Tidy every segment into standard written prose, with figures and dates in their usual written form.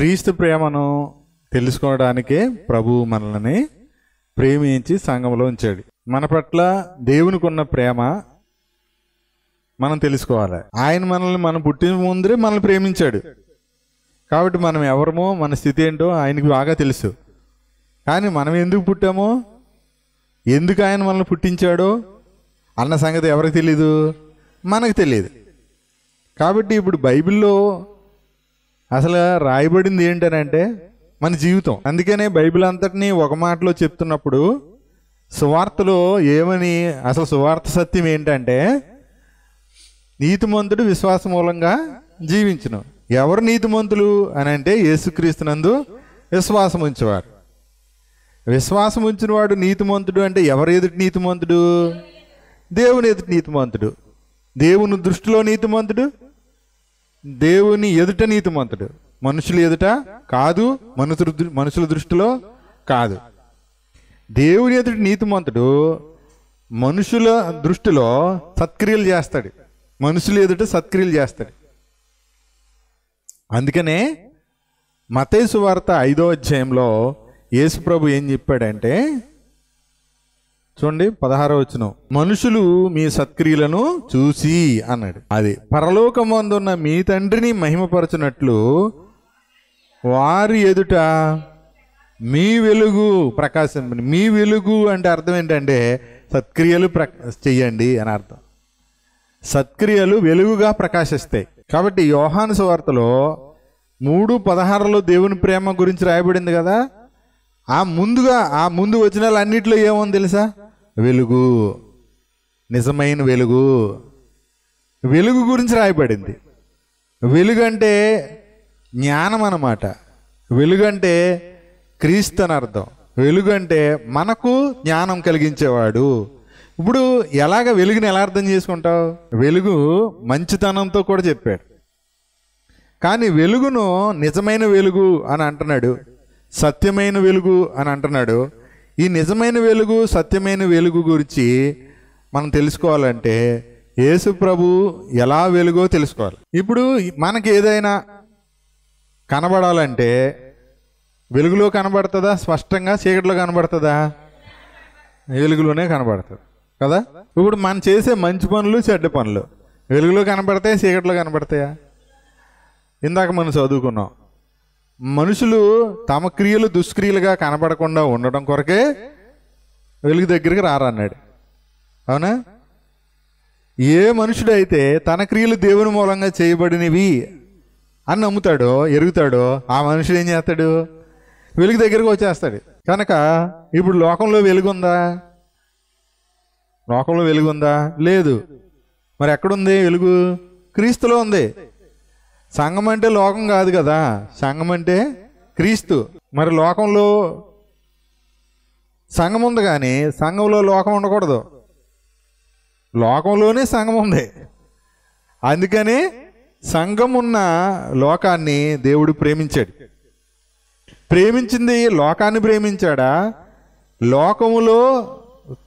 క్రీస్తు ప్రేమను తెలుసుకోవడానికే ప్రభువు మనల్ని ప్రేమించి సంఘంలో ఉంచాడు. మన పట్ల దేవునికి ఉన్న ప్రేమ మనం తెలుసుకోవాలి. ఆయన మనల్ని మనం పుట్టిన ముందరే మనల్ని ప్రేమించాడు కాబట్టి మనం ఎవరమో మన స్థితి ఏంటో ఆయనకి బాగా తెలుసు. కానీ మనం ఎందుకు పుట్టామో, ఎందుకు ఆయన మనల్ని పుట్టించాడో అన్న సంగతి ఎవరికి తెలీదు, మనకు తెలియదు. కాబట్టి ఇప్పుడు బైబిల్లో అసలు రాయబడింది ఏంటనంటే మన జీవితం. అందుకనే బైబిల్ అంతటినీ ఒక మాటలో చెప్తున్నప్పుడు సువార్తలో ఏమని, అసలు సువార్త సత్యం ఏంటంటే నీతిమంతుడు విశ్వాస మూలంగా జీవించును. ఎవరు నీతిమంతులు అని అంటే యేసుక్రీస్తునందు విశ్వాసం ఉంచేవారు. విశ్వాసం ఉంచిన వాడు నీతిమంతుడు. అంటే ఎవరు ఎదుటి నీతిమంతుడు? దేవుని ఎదుటి నీతిమంతుడు. దేవుని దృష్టిలో నీతిమంతుడు, దేవుని ఎదుట నీతిమంతుడు. మనుషుల ఎదుట కాదు, మనుషుల దృష్టిలో కాదు. దేవుని ఎదుటి నీతిమంతుడు మనుషుల దృష్టిలో సత్క్రియలు చేస్తాడు, మనుషుల ఎదుట సత్క్రియలు చేస్తాడు. అందుకనే మత్తయి సువార్త 5వ అధ్యాయంలో యేసు ప్రభు ఏం చెప్పాడంటే చూడండి 16వ వచనం, మనుషులు మీ సత్క్రియలను చూసి అన్నాడు. అది పరలోకమందున్న మీ తండ్రిని మహిమపరచునట్లు వారి ఎదుట మీ వెలుగు ప్రకాశం. మీ వెలుగు అంటే అర్థం ఏంటంటే సత్క్రియలు చెయ్యండి అని అర్థం. సత్క్రియలు వెలుగుగా ప్రకాశిస్తాయి. కాబట్టి యోహాను సువార్తలో 3:16లో దేవుని ప్రేమ గురించి రాయబడింది కదా. ఆ ముందు వచనాలు అన్నిట్లో ఏముంది తెలుసా? వెలుగు, నిజమైన వెలుగు. వెలుగు గురించి రాయబడింది. వెలుగు అంటే జ్ఞానం అన్నమాట. వెలుగు అంటే క్రీస్తు అని అర్థం. వెలుగు అంటే మనకు జ్ఞానం కలిగించేవాడు. ఇప్పుడు ఎలాగ వెలుగుని ఎలా అర్థం చేసుకుంటావు? వెలుగు మంచితనంతో కూడా చెప్పాడు. కానీ వెలుగును నిజమైన వెలుగు అని అంటున్నాడు, సత్యమైన వెలుగు అని అంటున్నాడు. ఈ నిజమైన వెలుగు, సత్యమైన వెలుగు గురించి మనం తెలుసుకోవాలంటే యేసు ప్రభు ఎలా వెలుగో తెలుసుకోవాలి. ఇప్పుడు మనకి ఏదైనా కనబడాలంటే వెలుగులో కనబడుతుందా, స్పష్టంగా చీకటిలో కనబడుతుందా? వెలుగులోనే కనబడుతుంది కదా. ఇప్పుడు మనం చేసే మంచి పనులు, చెడ్డ పనులు వెలుగులో కనబడతాయి, చీకటిలో కనబడతాయా? ఇందాక మనం చదువుకున్నాం, మనుషులు తమ క్రియలు దుష్క్రియలుగా కనబడకుండా ఉండడం కొరకే వెలుగు దగ్గరికి రారన్నాడు. అవునా? ఏ మనుషుడైతే తన క్రియలు దేవుని మూలంగా చేయబడినవి అని నమ్ముతాడో, ఎరుగుతాడో, ఆ మనుషుడు ఏం చేస్తాడు? వెలుగు దగ్గరికి వచ్చేస్తాడు. కనుక ఇప్పుడు లోకంలో వెలుగుందా? లోకంలో వెలుగుందా? లేదు. మరి ఎక్కడుంది వెలుగు? క్రీస్తులో ఉంది. సంఘం అంటే లోకం కాదు కదా, సంఘం అంటే క్రీస్తు. మరి లోకంలో సంఘం ఉంది కానీ సంఘంలో లోకం ఉండకూడదు. లోకంలోనే సంఘం ఉంది. అందుకని సంఘం ఉన్న లోకాన్ని దేవుడు ప్రేమించాడు. ప్రేమించింది లోకాన్ని ప్రేమించాడా, లోకములో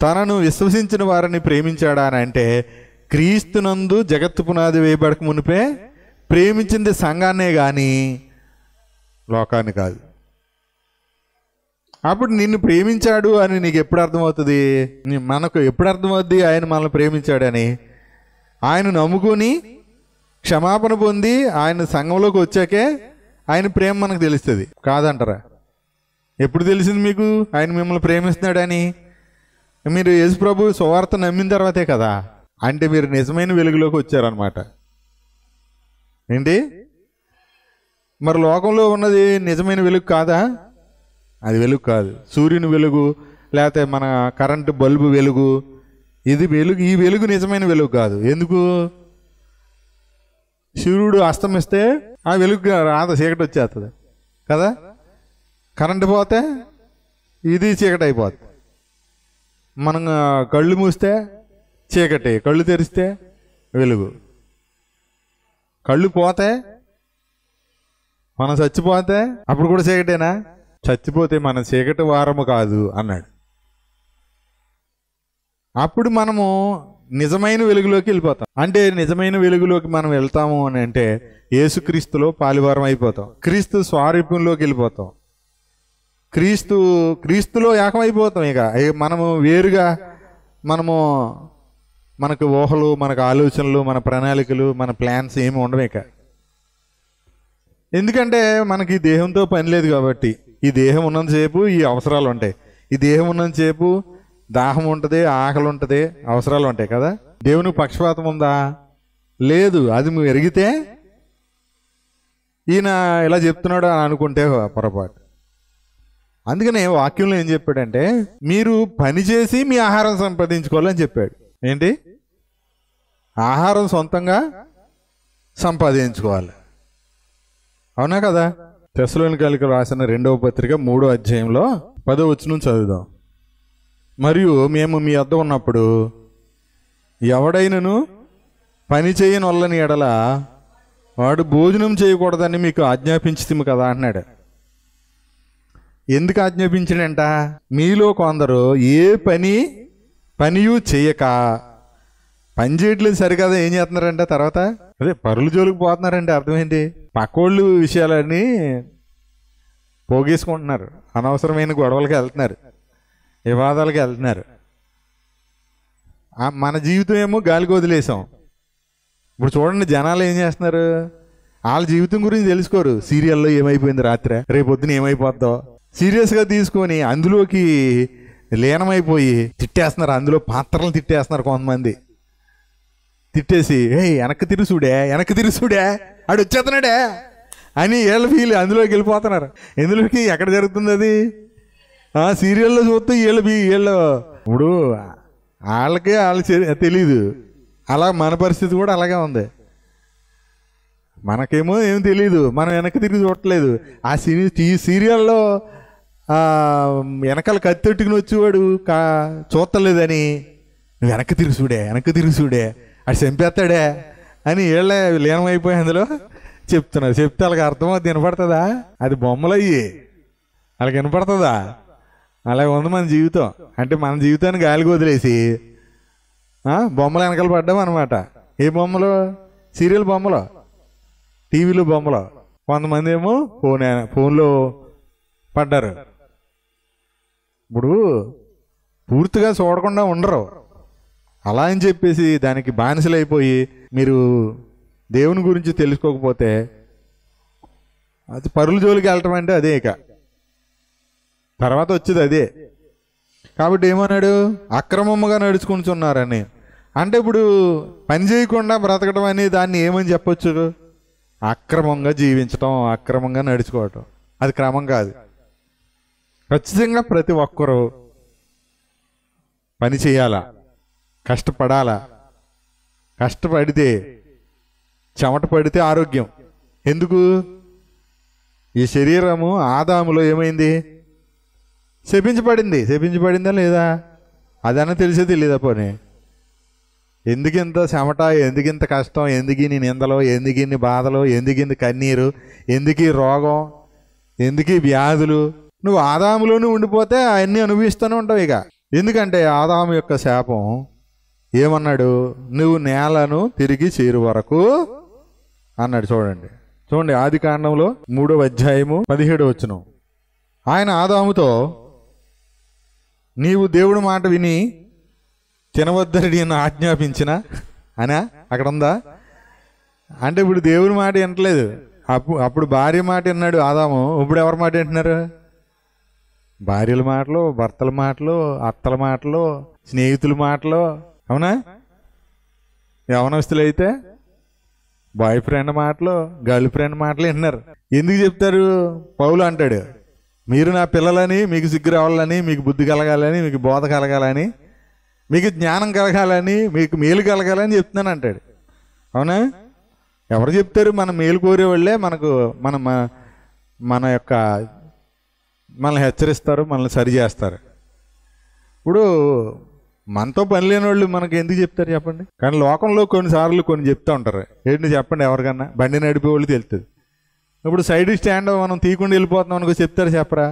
తనను విశ్వసించిన వారిని ప్రేమించాడా అని అంటే క్రీస్తునందు జగత్తు పునాది వేయబడక మునిపే ప్రేమించింది సంఘాన్నే కానీ లోకాన్ని కాదు. అప్పుడు నిన్ను ప్రేమించాడు అని నీకు ఎప్పుడు అర్థమవుతుంది? మనకు ఎప్పుడు అర్థమవుద్ది ఆయన మనల్ని ప్రేమించాడని? ఆయన నమ్ముకొని క్షమాపణ పొంది ఆయన సంఘంలోకి వచ్చాకే ఆయన ప్రేమ మనకు తెలుస్తుంది. కాదంటారా? ఎప్పుడు తెలిసింది మీకు ఆయన మిమ్మల్ని ప్రేమిస్తున్నాడని? మీరు యేసు ప్రభు సువార్త నమ్మిన తర్వాతే కదా. అంటే మీరు నిజమైన వెలుగులోకి వచ్చారనమాట. ఏంటి? మరి లోకంలో ఉన్నది నిజమైన వెలుగు కాదా? అది వెలుగు కాదు. సూర్యుని వెలుగు లేకపోతే మన కరెంటు బల్బు వెలుగు, ఇది వెలుగు. ఈ వెలుగు నిజమైన వెలుగు కాదు. ఎందుకు? సూర్యుడు అస్తమిస్తే ఆ వెలుగు రాదు, చీకటి వచ్చేస్తుంది కదా. కరెంటు పోతే ఇది చీకటి అయిపోతుంది. మనం కళ్ళు మూస్తే చీకటి, కళ్ళు తెరిస్తే వెలుగు. కళ్ళు పోతే, మనం చచ్చిపోతే అప్పుడు కూడా చీకటేనా? చచ్చిపోతే మన చీకటి వారము కాదు అన్నాడు. అప్పుడు మనము నిజమైన వెలుగులోకి వెళ్ళిపోతాం. అంటే నిజమైన వెలుగులోకి మనం వెళ్తాము అని అంటే యేసుక్రీస్తులో పాలివారం అయిపోతాం, క్రీస్తు స్వారూప్యంలోకి వెళ్ళిపోతాం, క్రీస్తులో ఏకమైపోతాం. ఇక మనము వేరుగా మనకు ఊహలు, మనకు ఆలోచనలు, మన ప్రణాళికలు, మన ప్లాన్స్ ఏమి ఉండవు ఇక. ఎందుకంటే మనకి ఈ దేహంతో పని లేదు కాబట్టి. ఈ దేహం ఉన్నంతసేపు ఈ అవసరాలు ఉంటాయి, ఈ దేహం ఉన్నంతసేపు దాహం ఉంటుంది, ఆకలి ఉంటుంది, అవసరాలు ఉంటాయి కదా. దేవునికి పక్షపాతం ఉందా? లేదు. అది నువ్వు ఎరిగితే ఈయన ఇలా చెప్తున్నాడు అని అనుకుంటే పొరపాటు. అందుకనే వాక్యంలో ఏం చెప్పాడంటే మీరు పని చేసి మీ ఆహారం సంపాదించుకోవాలని చెప్పాడు. ఏంటి? ఆహారం సొంతంగా సంపాదించుకోవాలి. అవునా కదా? తెస్సలోనికైలకు రాసిన 2వ పత్రిక 3వ అధ్యాయంలో 10వ వచనం చదువుదాం. మరియు మేము మీ వద్ద ఉన్నప్పుడు ఎవడైనను పని చేయని వాళ్ళని ఎడల వాడు భోజనం చేయకూడదని మీకు ఆజ్ఞాపించితిమి కదా అన్నాడు. ఎందుకు ఆజ్ఞాపించాడంట? మీలో కొందరు ఏ పనియు చేయక, పని చేయట్లేదు సరికదా, ఏం చేస్తున్నారంట? తర్వాత అదే పరుల జోలికి పోతున్నారంటే అర్థం ఏంటి? పక్కోళ్ళు విషయాలన్నీ పోగేసుకుంటున్నారు, అనవసరమైన గొడవలకి వెళ్తున్నారు, వివాదాలకి వెళ్తున్నారు. మన జీవితం ఏమో గాలికి వదిలేసాం. ఇప్పుడు చూడండి, జనాలు ఏం చేస్తున్నారు? వాళ్ళ జీవితం గురించి తెలుసుకోరు. సీరియల్లో ఏమైపోయింది రాత్రి, రేపొద్దున ఏమైపోద్దో సీరియస్గా తీసుకొని అందులోకి లీనమైపోయి తిట్టేస్తున్నారు. అందులో పాత్రలను తిట్టేస్తున్నారు కొంతమంది. తిట్టేసి వెనక్కి తిరుగుసుడే ఆడు వచ్చేస్తున్నాడే అని వీళ్ళు ఫీల్ అందులోకి వెళ్ళిపోతున్నారు. ఎందులోకి? ఎక్కడ జరుగుతుంది అది? సీరియల్లో చూస్తే వీళ్ళు ఇప్పుడు వాళ్ళకి తెలీదు. అలా మన పరిస్థితి కూడా అలాగే ఉంది. మనకేమో ఏం తెలీదు, మనం వెనక్కి తిరిగి చూడట్లేదు. ఆ సీరియల్లో వెనకాల కత్తెట్టుకుని వచ్చేవాడు చూస్తలేదని నువ్వు వెనక్కి తిరిగి చూడే అది చంపేస్తాడే అని వీళ్ళే లీనమైపోయి అందులో చెప్తున్నారు. చెప్తే వాళ్ళకి అర్థమవుతుంది, వినపడుతుందా? అది బొమ్మలు అయ్యి వాళ్ళకి వినపడుతుందా? అలాగే ఉంది మన జీవితం. అంటే మన జీవితాన్ని గాలికి వదిలేసి బొమ్మలు వెనకాల పడ్డాం అనమాట. ఏ బొమ్మలు? సీరియల్ బొమ్మలు, టీవీలో బొమ్మలు. కొంతమంది ఏమో ఫోన్లో పడ్డారు. ఇప్పుడు పూర్తిగా చూడకుండా ఉండరు. అలా అని చెప్పేసి దానికి బానిసలైపోయి మీరు దేవుని గురించి తెలుసుకోకపోతే అది పరుల జోలికి వెళ్ళటం అంటే అదే. ఇక తర్వాత వచ్చేది అదే. కాబట్టి ఏమన్నాడు? అక్రమముగా నడుచుకుంటున్నారని. అంటే ఇప్పుడు పని చేయకుండా బ్రతకడం అని దాన్ని ఏమని చెప్పొచ్చు? అక్రమంగా జీవించటం, అక్రమంగా నడుచుకోవటం. అది క్రమం కాదు. ఖచ్చితంగా ప్రతి ఒక్కరూ పని చేయాలా, కష్టపడాలా. కష్టపడితే, చెమట పడితే ఆరోగ్యం. ఎందుకు? ఈ శరీరము ఆదాములో ఏమైంది? శపించబడిందా లేదా? అదన్నా తెలిసే తెలియదా? పోనీ ఎందుకింత చెమట, ఎందుకింత కష్టం, ఎందుకు నీ నిందలో, ఎందుకు ఇన్ని బాధలు, ఎందుకు ఇన్ని కన్నీరు, ఎందుకు ఈ రోగం, ఎందుకు ఈ వ్యాధులు? నువ్వు ఆదాములోనే ఉండిపోతే అవన్నీ అనుభవిస్తూనే ఉంటావు. ఇక ఎందుకంటే ఆదాము యొక్క శాపం ఏమన్నాడు? నువ్వు నేలను తిరిగి చేరు వరకు అన్నాడు. చూడండి ఆది కాండంలో 3వ అధ్యాయము 17వ వచనం. ఆయన ఆదాముతో నీవు దేవుడి మాట విని తినవద్దని నేను ఆజ్ఞాపించిన అనా అక్కడ ఉందా? అంటే ఇప్పుడు దేవుడి మాట వినట్లేదు. అప్పుడు భార్య మాట విన్నాడు ఆదాము. ఇప్పుడు ఎవరి మాట వింటున్నారు? భార్యల మాటలు, భర్తల మాటలు, అత్తల మాటలు, స్నేహితుల మాటలు. అవునా? యవనస్తులు అయితే బాయ్ ఫ్రెండ్ మాటలు, గర్ల్ ఫ్రెండ్ మాటలు వింటున్నారు. ఎందుకు చెప్తారు? పౌలు అంటాడు, మీరు నా పిల్లలని, మీకు సిగ్గు రావాలని, మీకు బుద్ధి కలగాలని, మీకు బోధ కలగాలని, మీకు జ్ఞానం కలగాలని, మీకు మేలు కలగాలని చెప్తున్నాను అంటాడు. అవునా? ఎవరు చెప్తారు? మన మేలు కోరేవాళ్ళే మనకు మనల్ని హెచ్చరిస్తారు, మనల్ని సరి చేస్తారు. ఇప్పుడు మనతో పని లేని వాళ్ళు మనకి ఎందుకు చెప్తారు చెప్పండి? కానీ లోకంలో కొన్నిసార్లు కొన్ని చెప్తూ ఉంటారు. ఏంటి చెప్పండి? ఎవరికన్నా బండి నడిపే వాళ్ళు తెలుస్తుంది. ఇప్పుడు సైడ్ స్టాండ్ మనం తీయకుండా వెళ్ళిపోతున్నాం అనుకో, చెప్తారు చెప్పరా?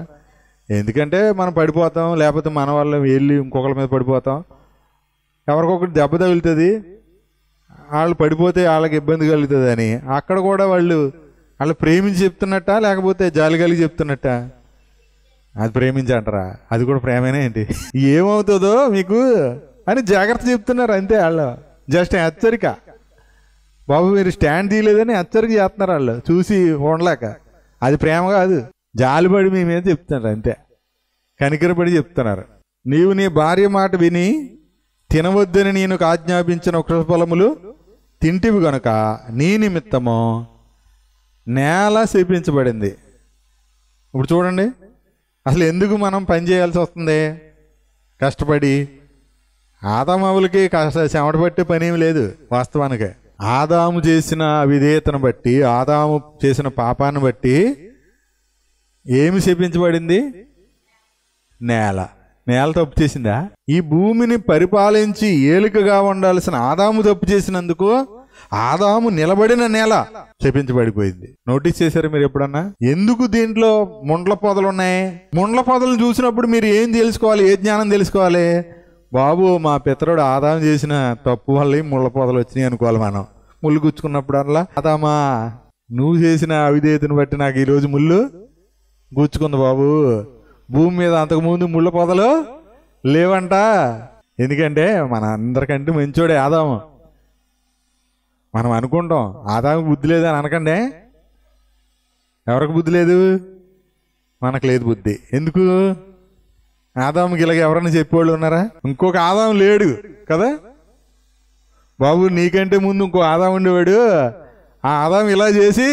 ఎందుకంటే మనం పడిపోతాం, లేకపోతే మన వల్ల వెళ్ళి ఇంకొకరి మీద పడిపోతాం. ఎవరికొకటి దెబ్బ తగులుతుంది, వాళ్ళు పడిపోతే వాళ్ళకి ఇబ్బంది కలుగుతుంది అని అక్కడ కూడా వాళ్ళు ప్రేమించి చెప్తున్నట్ట లేకపోతే జాలి కలిగి చెప్తున్నట్ట? అది ప్రేమించి అంటారా? అది కూడా ప్రేమేనా ఏంటి? ఏమవుతుందో మీకు అని జాగ్రత్త చెప్తున్నారు అంతే. వాళ్ళు జస్ట్ హెచ్చరిక. బాబు మీరు స్టాండ్ తీయలేదని హెచ్చరిక చేస్తున్నారు వాళ్ళు చూసి ఉండలేక. అది ప్రేమ కాదు, జాలిపడి మీ మీద చెప్తున్నారు అంతే, కనికరపడి చెప్తున్నారు. నీవు నీ భార్య మాట విని తినవద్దని నేను ఆజ్ఞాపించిన వృక్షఫలములు తింటివి గనుక నీ నిమిత్తము నేల శపించబడింది. ఇప్పుడు చూడండి, అసలు ఎందుకు మనం పని చేయాల్సి వస్తుంది కష్టపడి? ఆదాములకి చెమట పట్టే పని ఏమి లేదు వాస్తవానికి. ఆదాము చేసిన అవిధేయతను బట్టి, ఆదాము చేసిన పాపాన్ని బట్టి ఏమి శపించబడింది? నేల తప్పు చేసిందా? ఈ భూమిని పరిపాలించి ఏలికగా ఉండాల్సిన ఆదాము తప్పు చేసినందుకు ఆదాము నిలబడిన నేల శపించబడిపోయింది. నోటీస్ చేశారు మీరు ఎప్పుడన్నా? ఎందుకు దీంట్లో ముండ్ల పొదలు ఉన్నాయి? ముండ్ల పొదలు చూసినప్పుడు మీరు ఏం తెలుసుకోవాలి? ఏ జ్ఞానం తెలుసుకోవాలి? బాబు మా పితరుడు ఆదాము చేసిన తప్పు వల్ల ముళ్ళ పొదలు వచ్చినాయి అనుకోవాలి మనం. ముళ్ళు గుచ్చుకున్నప్పుడల్లా, ఆదామా నువ్వు చేసిన అవిధేయతను బట్టి నాకు ఈరోజు ముళ్ళు గుచ్చుకుంది బాబు. భూమి మీద అంతకుముందు ముళ్ళ పొదలు లేవంట. ఎందుకంటే మన అందరికంటే మంచోడే ఆదాము. మనం అనుకుంటాం ఆదాము బుద్ధి లేదు అని అనకండి. ఎవరికి బుద్ధి లేదు? మనకు లేదు బుద్ధి. ఎందుకు? ఆదాముకి ఇలాగ ఎవరన్నా చెప్పేవాళ్ళు ఉన్నారా? ఇంకొక ఆదాము లేడు కదా బాబు, నీకంటే ముందు ఇంకో ఆదాము ఉండేవాడు. ఆ ఆదాము ఇలా చేసి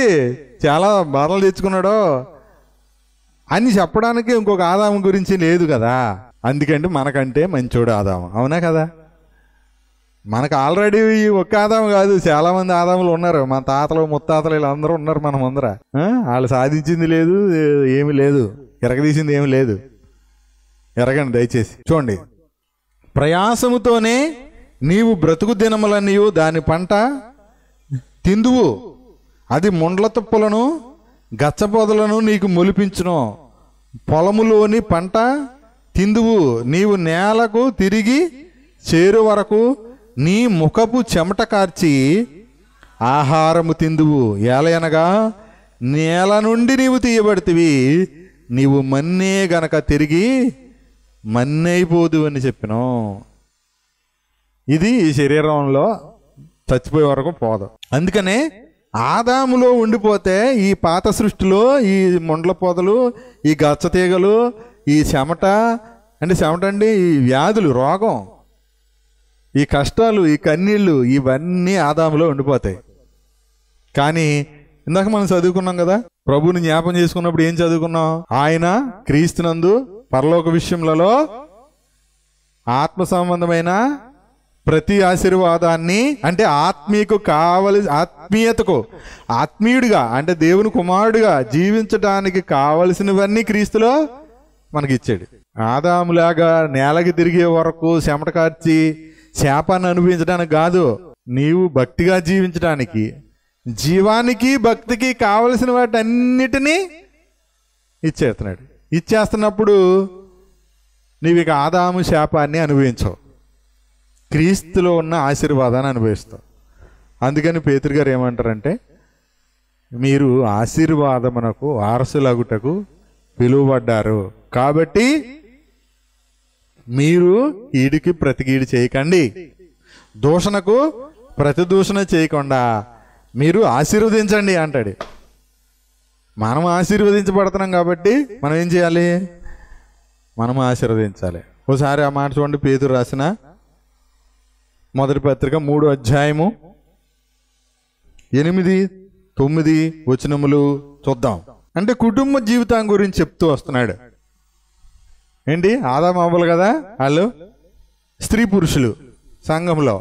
చాలా బాధలు తెచ్చుకున్నాడు అని చెప్పడానికి ఇంకొక ఆదాము గురించి లేదు కదా. అందుకంటే మనకంటే మంచోడు ఆదాము, అవునా కదా? మనకు ఆల్రెడీ ఒక్క ఆదాము కాదు, చాలా మంది ఆదాములు ఉన్నారు. మన తాతలు ముత్తాతలు వీళ్ళందరూ ఉన్నారు మన ముందర. వాళ్ళు సాధించింది లేదు, ఏమి లేదు, ఎరగదీసింది ఏమి లేదు. ఎరగండి దయచేసి. చూడండి, ప్రయాసముతోనే నీవు బ్రతుకు దినములన్నీయు దాని పంట తిందువు, అది ముండ్ల తుప్పలను గచ్చపొదలను నీకు మొలిపించును. పొలములోని పంట తిందువు, నీవు నేలకు తిరిగి చేరు వరకు నీ ముఖపు చెమట కార్చి ఆహారము తిందువు. ఏలయనగా నేల నుండి నీవు తీయబడితివి, నీవు మన్నే గనక తిరిగి మన్నైపోదు అని చెప్పిను. ఇది ఈ శరీరంలో చచ్చిపోయే వరకు పోదు. అందుకనే ఆదాములో ఉండిపోతే ఈ పాత సృష్టిలో ఈ ముండ్ల పొదలు, ఈ గచ్చ తీగలు, ఈ చెమట అంటే ఈ వ్యాధులు, రోగం, ఈ కష్టాలు, ఈ కన్నీళ్ళు, ఇవన్నీ ఆదాములో ఉండిపోతాయి. కానీ ఇందాక మనం చదువుకున్నాం కదా, ప్రభువుని జ్ఞాపం చేసుకున్నప్పుడు ఏం చదువుకున్నాం? ఆయన క్రీస్తునందు పరలోక విషయములలో ఆత్మ సంబంధమైన ప్రతి ఆశీర్వాదాన్ని, అంటే ఆత్మీయతకు ఆత్మీయుడిగా అంటే దేవుని కుమారుడిగా జీవించడానికి కావలసినవన్నీ క్రీస్తులో మనకి ఇచ్చాడు. ఆదాములాగా నేలకి తిరిగే వరకు చెమట కార్చి శాపాన్ని అనుభవించడానికి కాదు, నీవు భక్తిగా జీవించడానికి, జీవానికి భక్తికి కావలసిన వాటన్నిటినీ ఇచ్చేస్తున్నాడు. ఇచ్చేస్తున్నప్పుడు నీవు ఇక ఆదాము శాపాన్ని అనుభవించవు, క్రీస్తులో ఉన్న ఆశీర్వాదాన్ని అనుభవిస్తావు. అందుకని పేతురు గారు ఏమంటారంటే, మీరు ఆశీర్వాదమునకు వారసులగుటకు పిలువబడ్డారు కాబట్టి మీరు ఈడికి ప్రతికీడు చేయకండి, దూషణకు ప్రతిదూషణ చేయకుండా మీరు ఆశీర్వదించండి అంటాడు. మనం ఆశీర్వదించబడుతున్నాం కాబట్టి మనం ఏం చేయాలి? మనం ఆశీర్వదించాలి. ఒకసారి ఆ మాట చూడండి, పేతురు రాసిన మొదటి పత్రిక 3వ అధ్యాయము 8-9 వచనములు చూద్దాం. అంటే కుటుంబ జీవితం గురించి చెప్తూ వస్తున్నాడు. ఏంటి? ఆదాము అవ్వలు కదా వాళ్ళు, స్త్రీ పురుషులు సంఘంలో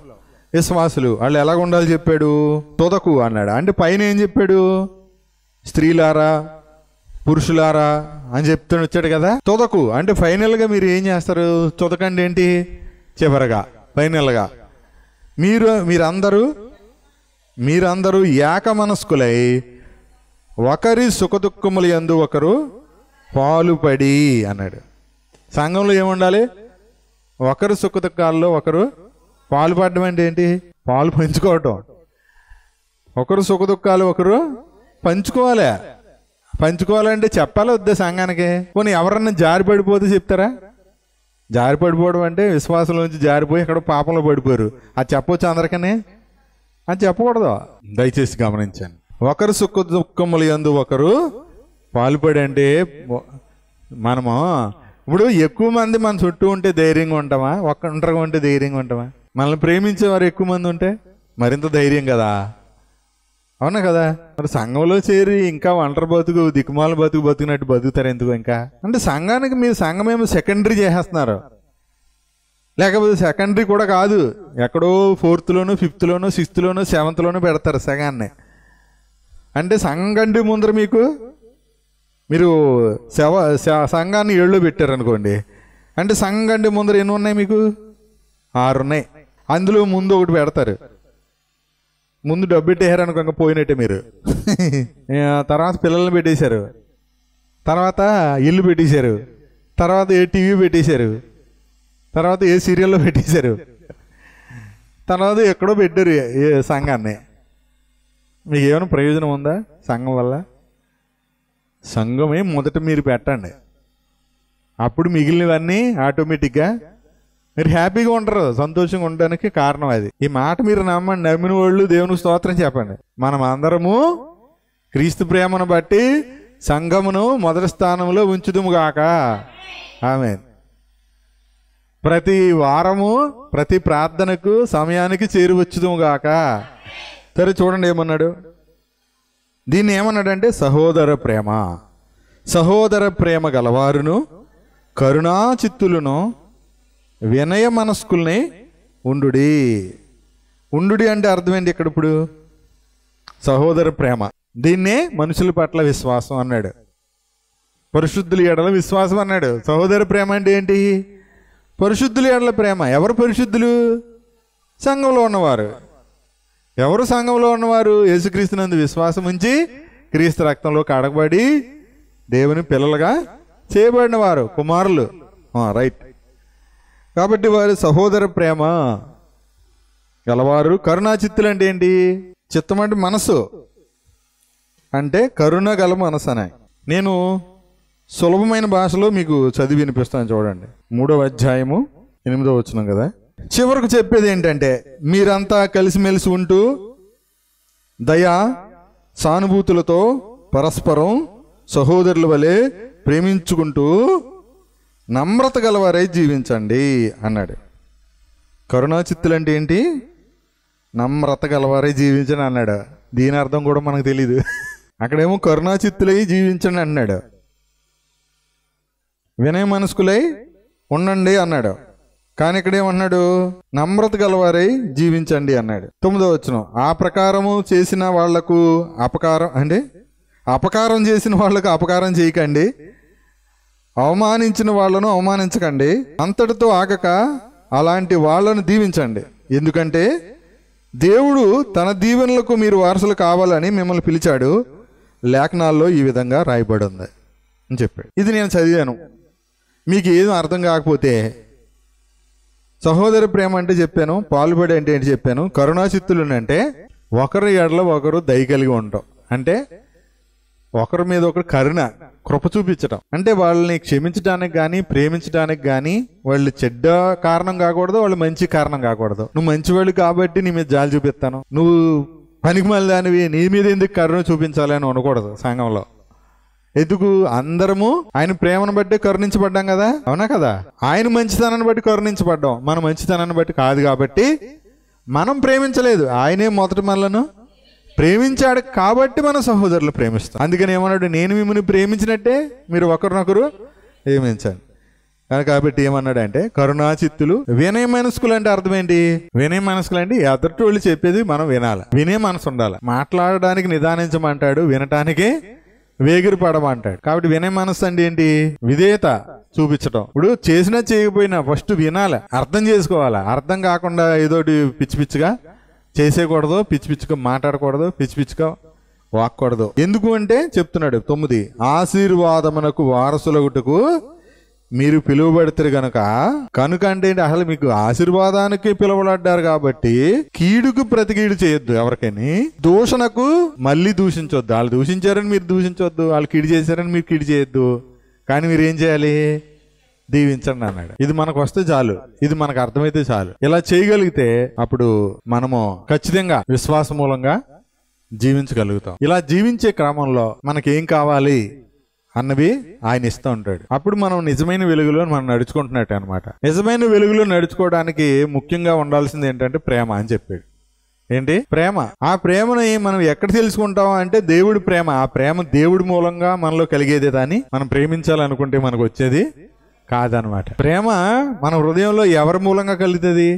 విశ్వాసులు, వాళ్ళు ఎలాగ ఉండాలి చెప్పాడు? తొదకు అన్నాడు. అంటే పైన ఏం చెప్పాడు? స్త్రీలారా పురుషులారా అని చెప్తూ వచ్చాడు కదా. తొదకు అంటే ఫైనల్గా మీరు ఏం చేస్తారు? తొదకండి ఏంటి? చివరగా ఫైనల్గా మీరందరూ ఏక మనస్కులై ఒకరి సుఖదుఖముల యందు ఒకరు పాలుపడి అన్నాడు. సంఘంలో ఏముండాలి? ఒకరు సుఖదుఖాల్లో ఒకరు పాలు పడడం అంటే ఏంటి? పాలు పంచుకోవటం. ఒకరు సుఖ దుఃఖాలు ఒకరు పంచుకోవాలి. పంచుకోవాలంటే చెప్పాలి వద్దా సంఘానికి? పోనీ ఎవరన్నా జారి పడిపోతే చెప్తారా? జారి పడిపోవడం అంటే విశ్వాసంలోంచి జారిపోయి ఇక్కడ పాపంలో పడిపోయారు, అది చెప్పవచ్చు అందరికనే? అది చెప్పకూడదు. దయచేసి గమనించండి. ఒకరు సుఖ దుఃఖములు యందు ఒకరు పాలుపడి అంటే మనము ఇప్పుడు ఎక్కువ మంది మన చుట్టూ ఉంటే ధైర్యంగా ఉంటామా? ఒంటరిగా ఉంటే ధైర్యంగా ఉంటామా? మనల్ని ప్రేమించేవారు ఎక్కువ మంది ఉంటే మరింత ధైర్యం కదా, అవునా కదా? మరి సంఘంలో చేరి ఇంకా ఒంటరి బతుకు దిక్కుమాల బతుకునట్టు బతుకుతారు ఎందుకు? ఇంకా అంటే సంఘానికి మీరు సంఘమేమో సెకండరీ చేసేస్తున్నారు. లేకపోతే సెకండరీ కూడా కాదు, ఎక్కడో 4th, 5th, 6th, 7th పెడతారు సంఘాన్ని. అంటే సంఘం కంటే ముందర మీరు సంఘాన్ని 7లో పెట్టారనుకోండి, అంటే సంఘం కంటే ముందర ఎన్ని ఉన్నాయి? మీకు 6 ఉన్నాయి. అందులో ముందు ఒకటి పెడతారు. ముందు డబ్బు పెట్టేశారు అనుకో, ఇంకా పోయినట్టే మీరు. తర్వాత పిల్లల్ని పెట్టేశారు, తర్వాత ఇల్లు పెట్టేశారు, తర్వాత ఏ టీవీ పెట్టేశారు, తర్వాత ఏ సీరియల్లో పెట్టేశారు, తర్వాత ఎక్కడో పెట్టారు ఏ సంఘాన్ని. మీకు ఏమైనా ప్రయోజనం ఉందా సంఘం వల్ల? సంఘమే మొదట మీరు పెట్టండి, అప్పుడు మిగిలినవన్నీ ఆటోమేటిక్గా మీరు హ్యాపీగా ఉంటారు. సంతోషంగా ఉండడానికి కారణం అది. ఈ మాట మీరు నమ్మండి. నమ్మిన వాళ్ళు దేవునికి స్తోత్రం చెప్పండి. మనం అందరము క్రీస్తు ప్రేమను బట్టి సంఘమును మొదటి స్థానంలో ఉంచుదుము గాక. ఆమేన్. ప్రతి వారము ప్రతి ప్రార్థనకు సమయానికి చేరువచ్చుదుము గాక. సరే చూడండి ఏమన్నాడు. దీన్ని ఏమన్నాడంటే సహోదర ప్రేమ. సహోదర ప్రేమ గలవారును కరుణా చిత్తులను వినయ మనస్కుల్ని ఉండుడి. ఉండుడి అంటే అర్థం ఏంటి ఇక్కడ? ఇప్పుడు సహోదర ప్రేమ, దీన్నే మనుషుల పట్ల విశ్వాసం అన్నాడు. పరిశుద్ధుల ఎడల విశ్వాసం అన్నాడు. సహోదర ప్రేమ అంటే ఏంటి? పరిశుద్ధుల ఎడల ప్రేమ. ఎవరు పరిశుద్ధులు? సంఘంలో ఉన్నవారు. ఎవరు సంఘంలో ఉన్నవారు? యేసుక్రీస్తునందు విశ్వాసం ఉంచి క్రీస్తు రక్తంలో కడగబడి దేవుని పిల్లలుగా చేయబడిన వారు, కుమారులు. రైట్. కాబట్టి వారు సహోదర ప్రేమ గలవారు. కరుణా చిత్తులు అంటే ఏంటి? చిత్తం అంటే మనసు, అంటే కరుణ గల మనసు అని. నేను సులభమైన భాషలో మీకు చదివి వినిపిస్తాను చూడండి. 3వ అధ్యాయము 8వ వచనం కదా. చివరకు చెప్పేది ఏంటంటే, మీరంతా కలిసిమెలిసి ఉంటూ దయా సానుభూతులతో పరస్పరం సహోదరుల వలె ప్రేమించుకుంటూ నమ్రత గలవారై జీవించండి అన్నాడు. కరుణా చిత్తులు అంటే ఏంటి? నమ్రత గలవారై జీవించండి అన్నాడు. దీని అర్థం కూడా మనకు తెలీదు. అక్కడేమో కరుణా చిత్తులై జీవించండి అన్నాడు, వినయ మనస్కులై ఉండండి అన్నాడు. కానీ ఇక్కడేమన్నాడు? నమ్రత గలవారై జీవించండి అన్నాడు. 9వ వచనం, ఆ ప్రకారము చేసిన వాళ్లకు అపకారం చేసిన వాళ్లకు అపకారం చేయకండి, అవమానించిన వాళ్లను అవమానించకండి, అంతటితో ఆగక అలాంటి వాళ్లను దీవించండి. ఎందుకంటే దేవుడు తన దీవెనలకు మీరు వారసులు కావాలని మిమ్మల్ని పిలిచాడు, లేఖనాల్లో ఈ విధంగా రాయబడి ఉంది అని చెప్పాడు. ఇది నేను చదివాను. మీకు ఏదో అర్థం కాకపోతే, సహోదర ప్రేమ అంటే చెప్పాను, పాలుబడి అంటే ఏంటి చెప్పాను, కరుణా చిత్తులు అంటే ఒకరి ఎడల ఒకరు దయ కలిగి ఉంటాం, అంటే ఒకరి మీద ఒకరు కృప చూపించడం. అంటే వాళ్ళని క్షమించడానికి కానీ ప్రేమించడానికి కానీ వాళ్ళు చెడ్డ కారణం కాకూడదు, వాళ్ళు మంచి కారణం కాకూడదు. నువ్వు మంచివాళ్ళు కాబట్టి నీ మీద జాలి చూపిస్తాను, నువ్వు పనికి మళ్ళీ దానివి నీ మీద ఎందుకు కరుణ చూపించాలి అని అనకూడదు సంఘంలో. ఎందుకు? అందరము ఆయన ప్రేమను బట్టి కరుణించబడ్డాం కదా, అవునా కదా? ఆయన మంచితనాన్ని బట్టి కరుణించబడ్డాం, మన మంచితనాన్ని బట్టి కాదు. కాబట్టి మనం ప్రేమించలేదు, ఆయనే మొదట మనలను ప్రేమించాడు కాబట్టి మన సహోదరులు ప్రేమిస్తాం. అందుకని ఏమన్నాడు? నేను మిమ్మల్ని ప్రేమించినట్టే మీరు ఒకరినొకరు ప్రేమించండి. కాబట్టి ఏమన్నాడు అంటే కరుణా చిత్తులు, వినయ మనస్కులు అంటే అర్థం ఏంటి? వినయ మనస్కులు అంటే ఎదుటి వాళ్ళు చెప్పేది మనం వినాలి, వినే మనసు ఉండాలి. మాట్లాడడానికి నిదానించమంటాడు, వినటానికి వేగిరి పడమంటాడు. కాబట్టి వినయ మనస్సు అంటే ఏంటి? విధేయత చూపించడం. ఇప్పుడు చేసినా చేయకపోయినా ఫస్ట్ వినాలి, అర్థం చేసుకోవాలి. అర్థం కాకుండా ఏదోటి పిచ్చి పిచ్చిగా చేసేయకూడదు, పిచ్చి పిచ్చిగా మాట్లాడకూడదు, పిచ్చి పిచ్చిగా వాక్కూడదు. ఎందుకు అంటే చెప్తున్నాడు 9, ఆశీర్వాదమునకు వారసులగుటకు మీరు పిలువబడతారు కనుక అంటే అసలు మీకు ఆశీర్వాదానికి పిలువబడ్డారు కాబట్టి కీడుకు ప్రతి కీడు చేయొద్దు. ఎవరికైనా దూషణకు మళ్ళీ దూషించొద్దు. వాళ్ళు దూషించారని మీరు దూషించొద్దు, వాళ్ళు కీడు చేశారని మీరు కీడు చేయొద్దు. కానీ మీరు ఏం చేయాలి? దీవించండి అన్నాడు. ఇది మనకు వస్తే చాలు, ఇది మనకు అర్థమైతే చాలు. ఇలా చేయగలిగితే అప్పుడు మనము ఖచ్చితంగా విశ్వాస మూలంగా జీవించగలుగుతాం. ఇలా జీవించే క్రమంలో మనకేం కావాలి అన్నవి ఆయన ఇస్తూ ఉంటాడు. అప్పుడు మనం నిజమైన వెలుగులో మనం నడుచుకుంటున్నట్టు అనమాట. నిజమైన వెలుగులో నడుచుకోవడానికి ముఖ్యంగా ఉండాల్సింది ఏంటంటే ప్రేమ అని చెప్పాడు. ఏంటి? ప్రేమ. ఆ ప్రేమని మనం ఎక్కడ తెలుసుకుంటాం అంటే దేవుడి ప్రేమ. ఆ ప్రేమ దేవుడి మూలంగా మనలో కలిగేదే కానీ మనం ప్రేమించాలనుకుంటే మనకు వచ్చేది కాదనమాట. ప్రేమ మన హృదయంలో ఎవరి మూలంగా కలుగుతుంది?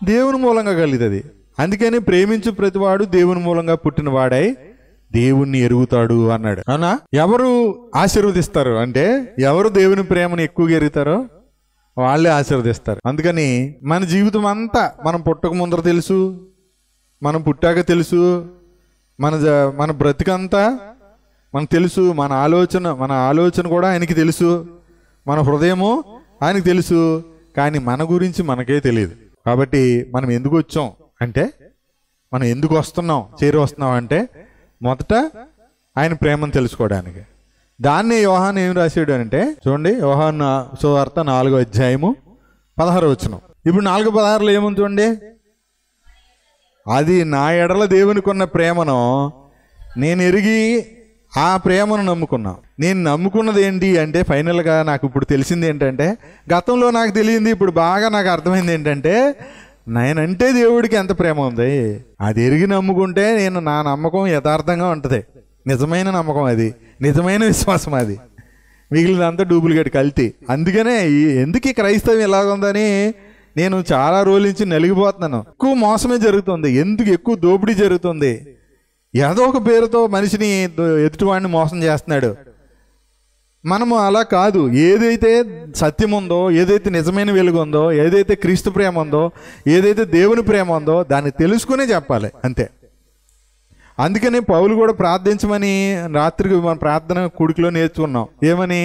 దేవుని మూలంగా కలుగుతుంది. అందుకని ప్రేమించు ప్రతివాడు దేవుని మూలంగా పుట్టిన వాడై దేవుణ్ణి ఎరుగుతాడు అన్నాడు. అవునా? ఎవరు ఆశీర్వదిస్తారు అంటే ఎవరు దేవుని ప్రేమను ఎక్కువగా ఎరుగుతారో వాళ్ళే ఆశీర్వదిస్తారు. అందుకని మన జీవితం అంతా మనం పుట్టక ముందర తెలుసు, మనం పుట్టాక తెలుసు, మన బ్రతికంతా మనకు తెలుసు, మన ఆలోచన కూడా ఆయనకి తెలుసు, మన హృదయము ఆయనకు తెలుసు. కానీ మన గురించి మనకే తెలియదు. కాబట్టి మనం ఎందుకు వచ్చాం అంటే, మనం ఎందుకు వస్తున్నాం అంటే మొదట ఆయన ప్రేమను తెలుసుకోవడానికి. దాన్ని యోహాను ఏం రాశాడు అంటే చూడండి, యోహాను సువార్త 4వ అధ్యాయము 16వ వచనం. ఇప్పుడు 4:16 ఏముంది చూడండి. అది నా ఎడల దేవునికి ఉన్న ప్రేమను నేను ఎరిగి ఆ ప్రేమను నమ్ముకున్నా. నేను నమ్ముకున్నది ఏంటి అంటే ఫైనల్గా నాకు ఇప్పుడు తెలిసింది ఏంటంటే, గతంలో నాకు తెలియంది ఇప్పుడు బాగా నాకు అర్థమైంది ఏంటంటే, నేనంటే దేవుడికి ఎంత ప్రేమ ఉంది. అది ఎరిగి నమ్ముకుంటే నా నమ్మకం యథార్థంగా ఉంటుంది. నిజమైన నమ్మకం అది, నిజమైన విశ్వాసం అది. మిగిలినంతా డూప్లికేట్ కల్తీ. అందుకనే ఎందుకు ఈ క్రైస్తవం ఎలాగుందని నేను చాలా రోజుల నుంచి నలిగిపోతున్నాను. ఎక్కువ మోసమే జరుగుతుంది, ఎందుకు ఎక్కువ దోపిడీ జరుగుతుంది. ఏదో ఒక పేరుతో మనిషిని ఎదుటివాడిని మోసం చేస్తున్నాడు. మనము అలా కాదు. ఏదైతే సత్యం ఉందో, ఏదైతే నిజమైన వెలుగు ఉందో, ఏదైతే క్రీస్తు ప్రేమ ఉందో, ఏదైతే దేవుని ప్రేమ ఉందో దాన్ని తెలుసుకునే చెప్పాలి అంతే. అందుకని పౌలు కూడా ప్రార్థించమని రాత్రికి మన ప్రార్థన కూడికలో నేర్చుకున్నాం. ఏమని?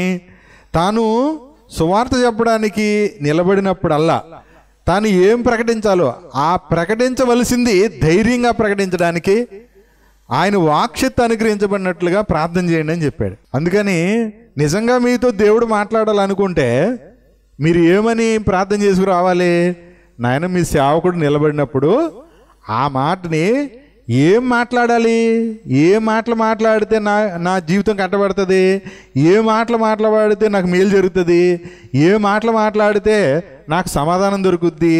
తాను సువార్త చెప్పడానికి నిలబడినప్పుడల్లా తాను ఏం ప్రకటించాలో ఆ ప్రకటించవలసింది ధైర్యంగా ప్రకటించడానికి ఆయన వాక్శక్తి అనుగ్రహించబడినట్లుగా ప్రార్థన చేయండి అని చెప్పాడు. అందుకని నిజంగా మీతో దేవుడు మాట్లాడాలనుకుంటే మీరు ఏమని ప్రార్థన చేసుకురావాలి? నాయన మీ సేవకుడు నిలబడినప్పుడు ఆ మాటని ఏం మాట్లాడాలి? ఏ మాటలు మాట్లాడితే నా జీవితం కట్టబడుతుంది? ఏ మాటలు మాట్లాడితే నాకు మేలు జరుగుతుంది? ఏ మాటలు మాట్లాడితే నాకు సమాధానం దొరుకుద్ది?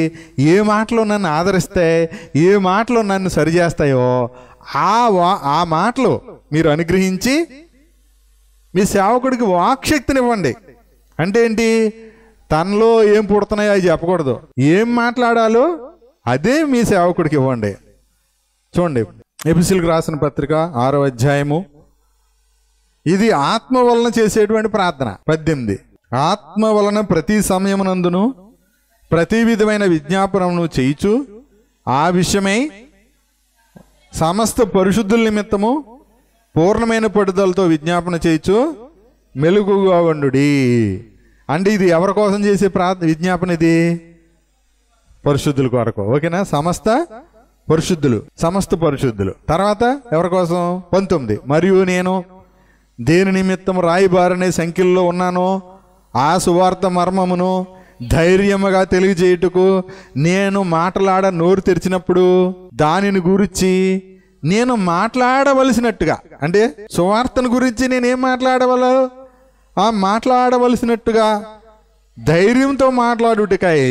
ఏ మాటలు నన్ను ఆదరిస్తాయి? ఏ మాటలు నన్ను సరిచేస్తాయో ఆ మాటలు మీరు అనుగ్రహించి మీ సేవకుడికి వాక్శక్తినివ్వండి. అంటే ఏంటి? తనలో ఏం పుడుతున్నాయో అది చెప్పకూడదు, ఏం మాట్లాడాలో అదే మీ సేవకుడికి ఇవ్వండి. చూడండి, ఎఫెసీయులకు రాసిన పత్రిక 6వ అధ్యాయము. ఇది ఆత్మ వలన చేసేటువంటి ప్రార్థన. 18 ఆత్మ వలన ప్రతి సమయమునందును ప్రతి విధమైన విజ్ఞాపనను చేయుచు ఆ విషయమై సమస్త పరిశుద్ధుల నిమిత్తము పూర్ణమైన పట్టుదలతో విజ్ఞాపన చేయొచ్చు మెలుగుగా ఉండుడి. అంటే ఇది ఎవరి కోసం చేసే విజ్ఞాపన? ఇది పరిశుద్ధుల కొరకు. ఓకేనా? సమస్త పరిశుద్ధులు. తర్వాత ఎవరి కోసం? 19 మరియు నేను దేని నిమిత్తం రాయిబారనే సంఖ్యల్లో ఉన్నానో ఆ సువార్త మర్మమును ధైర్యముగా తెలియజేయుటకు నేను నోరు తెరిచినప్పుడు దానిని గురించి నేను మాట్లాడవలసినట్టుగా, అంటే సువార్తను గురించి నేనేం మాట్లాడవలసినట్టుగా ధైర్యంతో మాట్లాడుటకై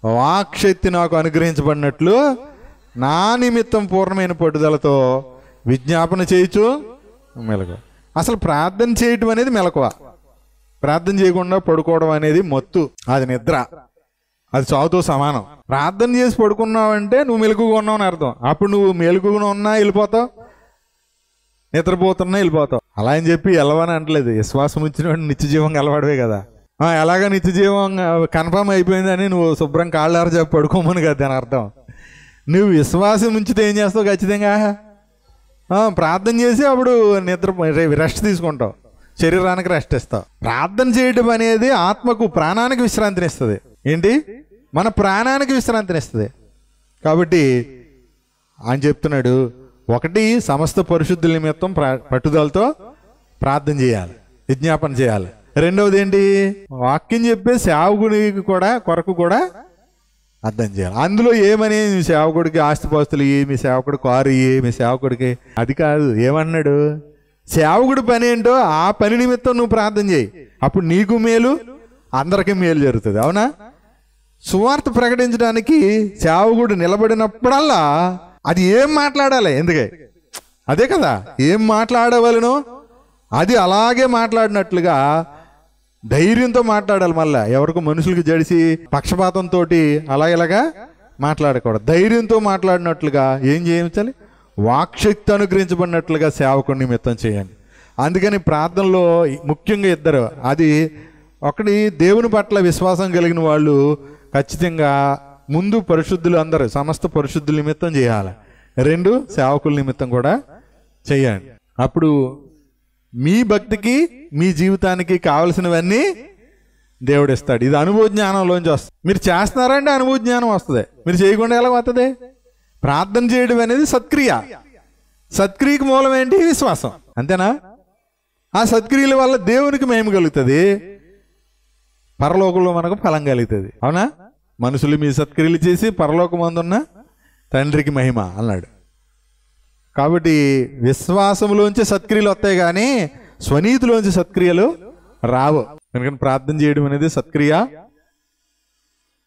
వాక్శక్తి నాకు అనుగ్రహించబడినట్లు నా నిమిత్తం పూర్ణమైన పట్టుదలతో విజ్ఞాపన చేయొచ్చు మెలకువ. అసలు ప్రార్థన చేయటం అనేది మెలకువ. ప్రార్థన చేయకుండా పడుకోవడం అనేది మత్తు, అది నిద్ర, అది చావుతో సమానం. ప్రార్థన చేసి పడుకున్నావంటే నువ్వు మెలకుగా ఉన్నావు అని అర్థం. అప్పుడు నువ్వు మెలకుగా ఉన్నా వెళ్ళిపోతావు, నిద్రపోతున్నా వెళ్ళిపోతావు. అలా అని చెప్పి వెళ్ళవని అంటలేదు. విశ్వాసం ఇచ్చిన నిత్య జీవం కలవాడవే కదా. ఎలాగ నిత్య జీవం కన్ఫర్మ్ అయిపోయిందని నువ్వు శుభ్రం కాళ్ళారు చెప్పి పడుకోమని కదా దాని అర్థం. నువ్వు విశ్వాసం ఉంచితే ఏం చేస్తావు? ఖచ్చితంగా ప్రార్థన చేసి అప్పుడు రెస్ట్ తీసుకుంటావు. శరీరానికి రెస్ట్ ఇస్తావు. ప్రార్థన చేయడం అనేది ఆత్మకు ప్రాణానికి విశ్రాంతినిస్తుంది. ఏంటి? మన ప్రాణానికి విశ్రాంతినిస్తుంది. కాబట్టి ఆయన చెప్తున్నాడు, ఒకటి సమస్త పరిశుద్ధుల నిమిత్తం పట్టుదలతో ప్రార్థన చేయాలి, విజ్ఞాపన చేయాలి. రెండవది ఏంటి? వాక్యం చెప్పే సేవకుడికి కొరకు కూడా అర్థం చేయాలి. అందులో ఏమని మీ సేవకుడికి ఆస్తిపాస్తులు ఇయ్యి, మీ సేవకుడు కారు ఇయ్యి, మీ సేవకుడికి అది కాదు. ఏమన్నాడు? సేవకుడి పని ఏంటో ఆ పని నిమిత్తం నువ్వు ప్రార్థన చేయి. అప్పుడు నీకు మేలు, అందరికీ మేలు జరుగుతుంది. అవునా? సువార్త ప్రకటించడానికి సేవకుడు నిలబడినప్పుడల్లా అది ఏం మాట్లాడాలి? ఎందుకే అదే కదా, ఏం మాట్లాడవలనో అది అలాగే మాట్లాడినట్లుగా ధైర్యంతో మాట్లాడాలి. మళ్ళా ఎవరికి మనుషులకి జడిసి పక్షపాతంతో అలా ఇలాగా మాట్లాడకూడదు. ధైర్యంతో మాట్లాడినట్లుగా ఏం చేయించాలి? వాక్శక్తి అనుగ్రహించబడినట్లుగా సేవకుడి నిమిత్తం చేయండి. అందుకని ప్రార్థనలో ముఖ్యంగా ఇద్దరు, అది ఒకటి దేవుని పట్ల విశ్వాసం కలిగిన వాళ్ళు ఖచ్చితంగా ముందు పరిశుద్ధులు అందరూ సమస్త పరిశుద్ధుల నిమిత్తం చేయాలి. రెండు, సేవకుల నిమిత్తం కూడా చేయండి. అప్పుడు మీ భక్తికి మీ జీవితానికి కావలసినవన్నీ దేవుడు ఇస్తాడు. ఇది అనుభవ జ్ఞానంలోంచి వస్తుంది. మీరు చేస్తున్నారంటే అనుభవ జ్ఞానం వస్తుంది. మీరు చేయకుండా ఎలా వస్తుంది? ప్రార్థన చేయడం అనేది సత్క్రియ. సత్క్రియకి మూలం ఏంటి? విశ్వాసం. అంతేనా? ఆ సత్క్రియల వల్ల దేవునికి మహిమ కలుగుతుంది, పరలోకంలో మనకు ఫలం కలుగుతుంది. అవునా? మనుషులు మీ సత్క్రియలు చేసి పరలోకమందున్న తండ్రికి మహిమ అన్నాడు. కాబట్టి విశ్వాసంలోంచి సత్క్రియలు వస్తాయి, కానీ స్వనీతిలోంచి సత్క్రియలు రావు. ఎందుకంటే ప్రార్థన చేయడం అనేది సత్క్రియ.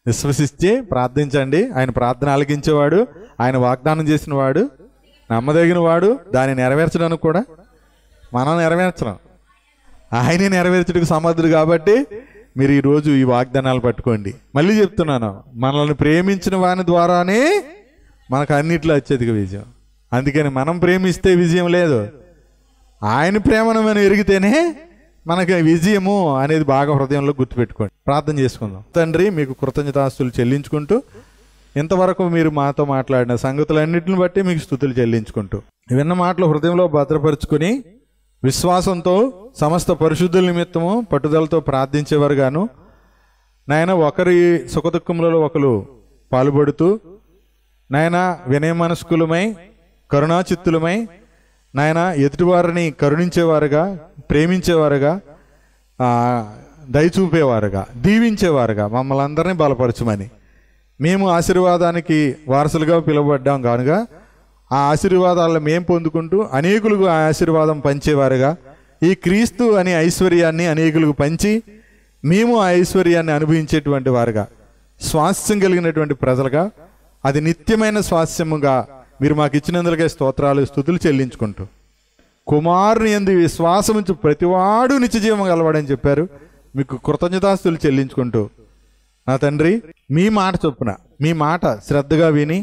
విశ్వసిస్తే ప్రార్థించండి. ఆయన ప్రార్థన ఆలకించేవాడు, ఆయన వాగ్దానం చేసిన వాడు, నమ్మదగిన వాడు. దాన్ని నెరవేర్చడానికి కూడా మనం నెరవేర్చడం, ఆయనే నెరవేర్చడానికి సమర్థుడు. కాబట్టి మీరు ఈరోజు ఈ వాగ్దానాలు పట్టుకోండి. మళ్ళీ చెప్తున్నాను, మనల్ని ప్రేమించిన వాని ద్వారానే మనకు అన్నిట్లో అత్యధిక విజయం. అందుకని మనం ప్రేమిస్తే విజయం లేదు, ఆయన ప్రేమను మనం ఎరిగితేనే మనకి విజయము అనేది బాగా హృదయంలో గుర్తుపెట్టుకోండి. ప్రార్థన చేసుకుందాం. తండ్రి, మీకు కృతజ్ఞతాస్తులు చెల్లించుకుంటూ, ఇంతవరకు మీరు మాతో మాట్లాడిన సంగతులన్నింటిని బట్టి మీకు స్తుతులు చెల్లించుకుంటూ, విన్న మాటలు హృదయంలో భద్రపరుచుకుని విశ్వాసంతో సమస్త పరిశుద్ధుల నిమిత్తము పట్టుదలతో ప్రార్థించేవారు గాను, నాయన ఒకరి సుఖదుఖములలో ఒకరు పాల్పడుతూ, నాయన వినయమనస్కులమై కరుణాచిత్తులమై, నాయన ఎదుటివారిని కరుణించేవారుగా, ప్రేమించేవారుగా, దయచూపేవారుగా, దీవించేవారుగా మమ్మల్ని అందరినీ బలపరచమని, మేము ఆశీర్వాదానికి వారసులుగా పిలువబడ్డాం కనుక ఆ ఆశీర్వాదాలను మేము పొందుకుంటూ అనేకులకు ఆ ఆశీర్వాదం పంచేవారుగా, ఈ క్రీస్తు అనే ఐశ్వర్యాన్ని అనేకులకు పంచి మేము ఆ ఐశ్వర్యాన్ని అనుభవించేటువంటి వారుగా, స్వాస్థ్యం కలిగినటువంటి ప్రజలుగా, అది నిత్యమైన స్వాస్థ్యముగా మీరు మాకు ఇచ్చినందుకే స్తోత్రాలు స్తుతులు చెల్లించుకుంటూ, కుమారుని యందు విశ్వాసముంచు ప్రతివాడు నిత్యజీవం గలవాడని చెప్పారు. మీకు కృతజ్ఞతాస్తులు చెల్లించుకుంటూ, నా తండ్రి, మీ మాట చొప్పున మీ మాట శ్రద్ధగా విని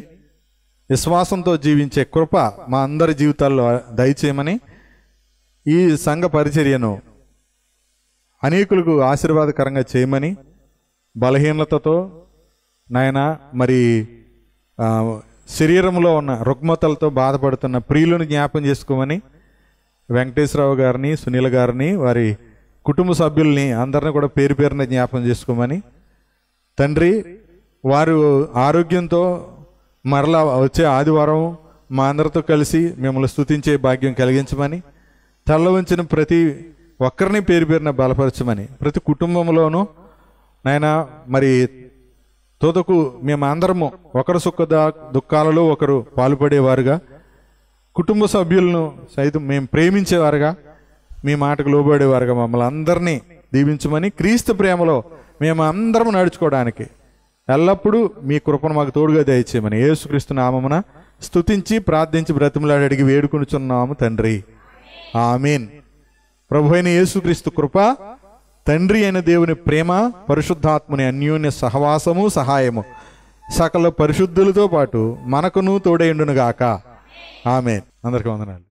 విశ్వాసంతో జీవించే కృప మా అందరి జీవితాల్లో దయచేయమని, ఈ సంఘ పరిచర్యను అనేకులకు ఆశీర్వాదకరంగా చేయమని, బలహీనతతో నాయన మరి శరీరంలో ఉన్న రుగ్మతలతో బాధపడుతున్న ప్రియులను జ్ఞాపం చేసుకోమని, వెంకటేశ్వరరావు గారిని, సునీల్ గారిని, వారి కుటుంబ సభ్యుల్ని అందరిని కూడా పేరు పేరున జ్ఞాపం చేసుకోమని, తండ్రి వారు ఆరోగ్యంతో మరలా వచ్చే ఆదివారం మా అందరితో కలిసి మిమ్మల్ని స్తుతించే భాగ్యం కలిగించమని, తల్ల వంచిన ప్రతి ఒక్కరిని పేరు పేరున బలపరచమని, ప్రతి కుటుంబంలోనూ నాయన మరి తోదకు మేము అందరము ఒకరు సుఖ దుఃఖాలలో ఒకరు పాల్పడేవారుగా, కుటుంబ సభ్యులను సైతం మేము ప్రేమించేవారుగా, మీ మాటకు లోబడేవారుగా మమ్మల్ని అందరినీ దీవించమని, క్రీస్తు ప్రేమలో మేము అందరం నడుచుకోవడానికి ఎల్లప్పుడూ మీ కృపను మాకు తోడుగా దయచేయమని యేసుక్రీస్తు నామమున స్తుతించి ప్రార్థించి బ్రతిమలాడి అడిగి వేడుకొనుచున్నాము తండ్రి, ఆమేన్. ప్రభు అయిన యేసుక్రీస్తు కృప, తండ్రి అయిన దేవుని ప్రేమ, పరిశుద్ధాత్మని అన్యోన్య సహవాసము సహాయము సకల పరిశుద్ధులతో పాటు మనకును తోడైండును గాక. ఆమేన్. అందరికీ వందనాలు.